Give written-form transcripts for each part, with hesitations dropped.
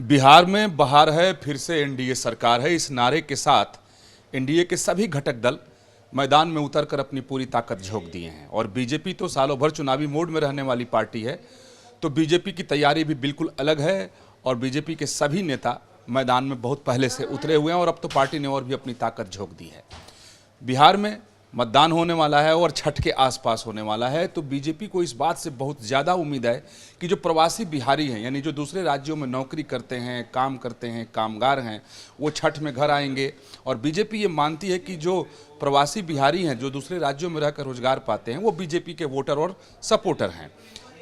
बिहार में बहार है, फिर से एनडीए सरकार है। इस नारे के साथ एनडीए के सभी घटक दल मैदान में उतरकर अपनी पूरी ताकत झोंक दिए हैं। और बीजेपी तो सालों भर चुनावी मोड में रहने वाली पार्टी है, तो बीजेपी की तैयारी भी बिल्कुल अलग है। और बीजेपी के सभी नेता मैदान में बहुत पहले से उतरे हुए हैं और अब तो पार्टी ने और भी अपनी ताकत झोंक दी है। बिहार में मतदान होने वाला है और छठ के आसपास होने वाला है, तो बीजेपी को इस बात से बहुत ज़्यादा उम्मीद है कि जो प्रवासी बिहारी हैं, यानी जो दूसरे राज्यों में नौकरी करते हैं, काम करते हैं, कामगार हैं, वो छठ में घर आएंगे। और बीजेपी ये मानती है कि जो प्रवासी बिहारी हैं, जो दूसरे राज्यों में रहकर रोजगार पाते हैं, वो बीजेपी के वोटर और सपोर्टर हैं।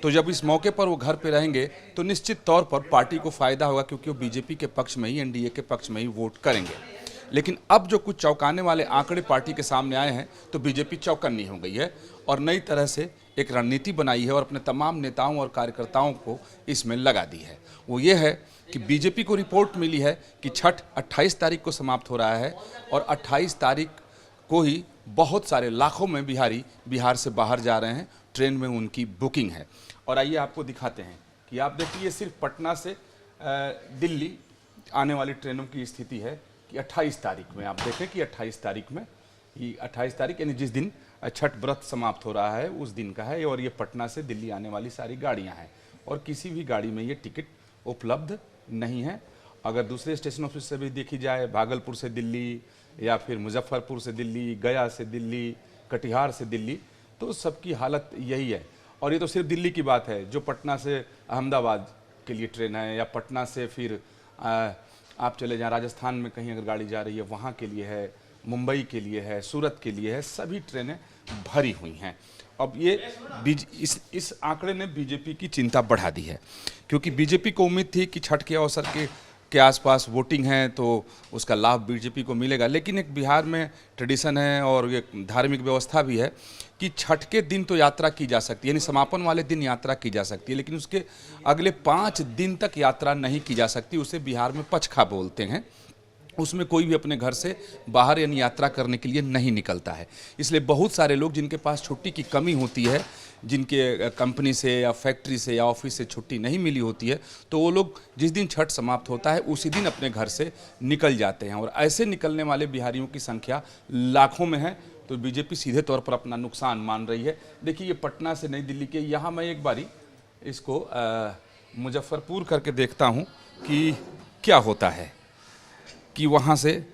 तो जब इस मौके पर वो घर पे रहेंगे तो निश्चित तौर पर पार्टी को फ़ायदा होगा, क्योंकि वो बीजेपी के पक्ष में ही, एनडीए के पक्ष में ही वोट करेंगे। लेकिन अब जो कुछ चौंकाने वाले आंकड़े पार्टी के सामने आए हैं, तो बीजेपी चौकन्नी हो गई है और नई तरह से एक रणनीति बनाई है और अपने तमाम नेताओं और कार्यकर्ताओं को इसमें लगा दी है। वो ये है कि बीजेपी को रिपोर्ट मिली है कि छठ 28 तारीख को समाप्त हो रहा है और 28 तारीख को ही बहुत सारे लाखों में बिहारी बिहार से बाहर जा रहे हैं। ट्रेन में उनकी बुकिंग है। और आइए आपको दिखाते हैं कि आप देखिए, ये सिर्फ पटना से दिल्ली आने वाली ट्रेनों की स्थिति है कि 28 तारीख में आप देखें कि 28 तारीख में, ये 28 तारीख यानी जिस दिन छठ व्रत समाप्त हो रहा है उस दिन का है। और ये पटना से दिल्ली आने वाली सारी गाड़ियां हैं और किसी भी गाड़ी में ये टिकट उपलब्ध नहीं है। अगर दूसरे स्टेशनों से भी देखी जाए, भागलपुर से दिल्ली या फिर मुजफ्फरपुर से दिल्ली, गया से दिल्ली, कटिहार से दिल्ली, तो सबकी हालत यही है। और ये तो सिर्फ दिल्ली की बात है। जो पटना से अहमदाबाद के लिए ट्रेन है, या पटना से फिर आप चले जाएं राजस्थान में कहीं अगर गाड़ी जा रही है, वहाँ के लिए है, मुंबई के लिए है, सूरत के लिए है, सभी ट्रेनें भरी हुई हैं। अब ये इस आंकड़े ने बीजेपी की चिंता बढ़ा दी है, क्योंकि बीजेपी को उम्मीद थी कि छठ के अवसर के आसपास वोटिंग है तो उसका लाभ बीजेपी को मिलेगा। लेकिन एक बिहार में ट्रेडिशन है और एक धार्मिक व्यवस्था भी है कि छठ के दिन तो यात्रा की जा सकती है, यानी समापन वाले दिन यात्रा की जा सकती है, लेकिन उसके अगले 5 दिन तक यात्रा नहीं की जा सकती। उसे बिहार में पचखा बोलते हैं। उसमें कोई भी अपने घर से बाहर यानी यात्रा करने के लिए नहीं निकलता है। इसलिए बहुत सारे लोग जिनके पास छुट्टी की कमी होती है, जिनके कंपनी से या फैक्ट्री से या ऑफिस से छुट्टी नहीं मिली होती है, तो वो लोग जिस दिन छठ समाप्त होता है उसी दिन अपने घर से निकल जाते हैं। और ऐसे निकलने वाले बिहारियों की संख्या लाखों में है। तो बीजेपी सीधे तौर पर अपना नुकसान मान रही है। देखिए, ये पटना से नई दिल्ली के, यहाँ मैं एक बारी इसको मुजफ्फरपुर करके देखता हूँ कि क्या होता है कि वहाँ से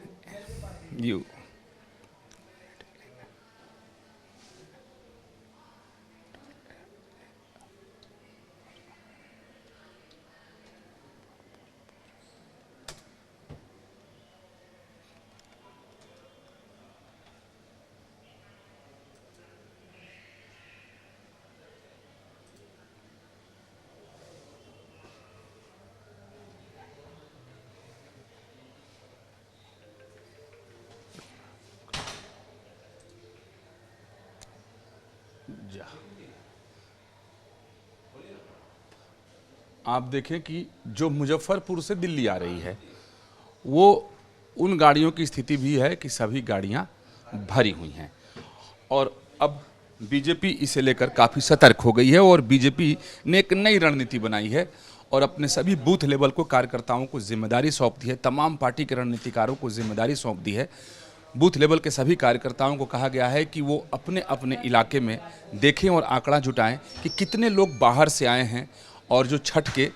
आप देखें कि जो मुजफ्फरपुर से दिल्ली आ रही है, वो उन गाड़ियों की स्थिति भी है कि सभी गाड़ियां भरी हुई हैं। और अब बीजेपी इसे लेकर काफ़ी सतर्क हो गई है और बीजेपी ने एक नई रणनीति बनाई है और अपने सभी बूथ लेवल को कार्यकर्ताओं को जिम्मेदारी सौंप दी है। तमाम पार्टी के रणनीतिकारों को जिम्मेदारी सौंप दी है। बूथ लेवल के सभी कार्यकर्ताओं को कहा गया है कि वो अपने अपने इलाके में देखें और आंकड़ा जुटाएं कि कितने लोग बाहर से आए हैं और जो छठ के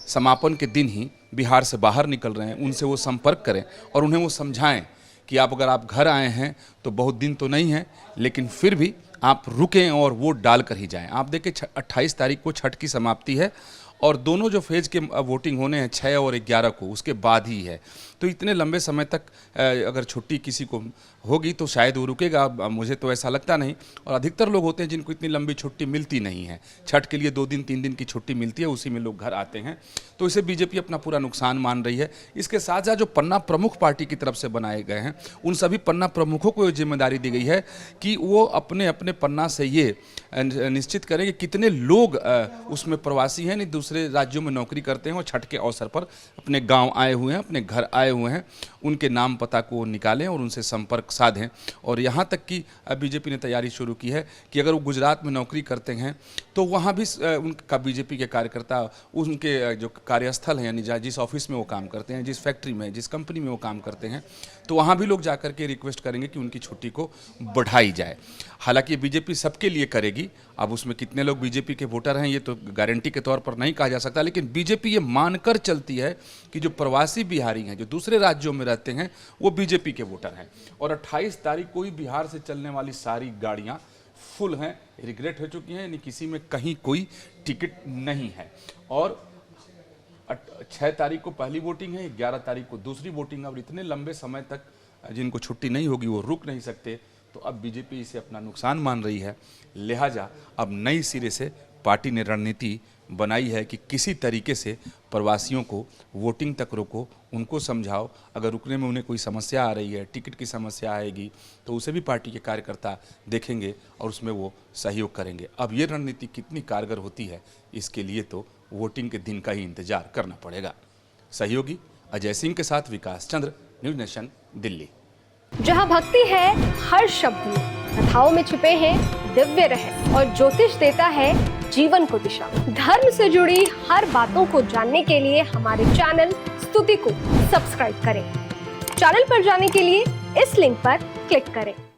समापन के दिन ही बिहार से बाहर निकल रहे हैं, उनसे वो संपर्क करें और उन्हें वो समझाएं कि अगर आप घर आए हैं तो बहुत दिन तो नहीं है, लेकिन फिर भी आप रुकें और वोट डाल कर ही जाएं। आप देखें 28 तारीख को छठ की समाप्ति है और दोनों जो फेज़ के वोटिंग होने हैं 6 और 11 को, उसके बाद ही है। तो इतने लंबे समय तक अगर छुट्टी किसी को होगी तो शायद वो रुकेगा। मुझे तो ऐसा लगता नहीं। और अधिकतर लोग होते हैं जिनको इतनी लंबी छुट्टी मिलती नहीं है। छठ के लिए 2 दिन 3 दिन की छुट्टी मिलती है, उसी में लोग घर आते हैं। तो इसे बीजेपी अपना पूरा नुकसान मान रही है। इसके साथ साथ जो पन्ना प्रमुख पार्टी की तरफ से बनाए गए हैं, उन सभी पन्ना प्रमुखों को ये जिम्मेदारी दी गई है कि वो अपने अपने पन्ना से ये निश्चित करें कि कितने लोग उसमें प्रवासी हैं, नहीं दूसरे राज्यों में नौकरी करते हैं और छठ के अवसर पर अपने गाँव आए हुए हैं, अपने घर आए हुए हैं। उनके नाम पता को निकालें और उनसे संपर्क साधें। और यहाँ तक कि बीजेपी ने तैयारी शुरू की है कि अगर वो गुजरात में नौकरी करते हैं तो वहाँ भी उनका बीजेपी के कार्यकर्ता उनके जो कार्यस्थल हैं, यानी जिस ऑफिस में वो काम करते हैं, जिस फैक्ट्री में, जिस कंपनी में वो काम करते हैं, तो वहाँ भी लोग जाकर के रिक्वेस्ट करेंगे कि उनकी छुट्टी को बढ़ाई जाए। हालांकि बीजेपी सबके लिए करेगी, अब उसमें कितने लोग बीजेपी के वोटर हैं ये तो गारंटी के तौर पर नहीं कहा जा सकता, लेकिन बीजेपी ये मानकर चलती है कि जो प्रवासी बिहारी हैं, जो दूसरे राज्यों में रहते हैं, वो बीजेपी के वोटर हैं। और 28 तारीख को ही बिहार से चलने वाली सारी गाड़ियाँ फुल हैं, रिग्रेट हो चुकी हैं, यानी किसी में कहीं कोई टिकट नहीं है। और 6 तारीख को पहली वोटिंग है, 11 तारीख को दूसरी वोटिंग है, और इतने लंबे समय तक जिनको छुट्टी नहीं होगी वो रुक नहीं सकते। तो अब बीजेपी इसे अपना नुकसान मान रही है, लिहाजा अब नई सिरे से पार्टी ने रणनीति बनाई है कि किसी तरीके से प्रवासियों को वोटिंग तक रोको, उनको समझाओ। अगर रुकने में उन्हें कोई समस्या आ रही है, टिकट की समस्या आएगी, तो उसे भी पार्टी के कार्यकर्ता देखेंगे और उसमें वो सहयोग करेंगे। अब ये रणनीति कितनी कारगर होती है, इसके लिए तो वोटिंग के दिन का ही इंतजार करना पड़ेगा। सहयोगी अजय सिंह के साथ विकास चंद्र, न्यूज़ नेशन, दिल्ली। जहाँ भक्ति है हर शब्द में, कथाओं में छुपे हैं दिव्य रहस्य, और ज्योतिष देता है जीवन को दिशा। धर्म से जुड़ी हर बातों को जानने के लिए हमारे चैनल स्तुति को सब्सक्राइब करें। चैनल पर जाने के लिए इस लिंक पर क्लिक करें।